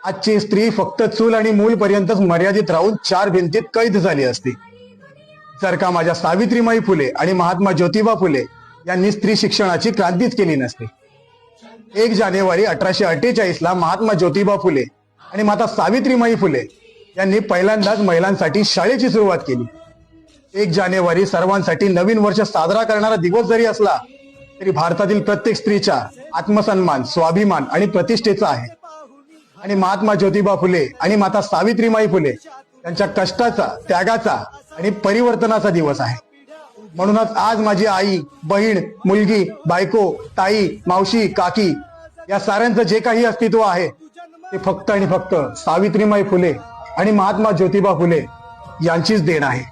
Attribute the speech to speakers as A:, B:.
A: आजची स्त्री फक्त चूल आणि मूल पर्यंतच मर्यादित राहून चार भिंतीत कैद झाली असती जर का माझ्या सावित्रीमाई फुले आणि महात्मा ज्योतिबा फुले यांनी स्त्री शिक्षणाची क्रांतीच केली नसती। 1 जानेवारी 1848 ला महात्मा ज्योतिबा फुले आणि माता सावित्रीमाई फुले यांनी पहिल्यांदाच महिलांसाठी शाळेची सुरुवात केली। 1 जानेवारी सर्वांसाठी नवीन वर्ष साजरा करणारा दिवस जरी असला तरी भारतातील प्रत्येक स्त्रीच्या आत्मसन्मान, स्वाभिमान आणि प्रतिष्ठेचा आहे आणि महात्मा ज्योतिबा फुले आणि माता सावित्रीमाई फुले यांच्या कष्टाचा, त्यागाचा आणि परिवर्तनाचा दिवस आहे। म्हणूनच आज माझी आई, बहीण, मुलगी, बायको, ताई, मावशी, काकी या साऱ्यांचं जे काही अस्तित्व आहे ते फक्त आणि फक्त सावित्रीमाई फुले आणि महात्मा ज्योतिबा फुले यांचीच देण आहे।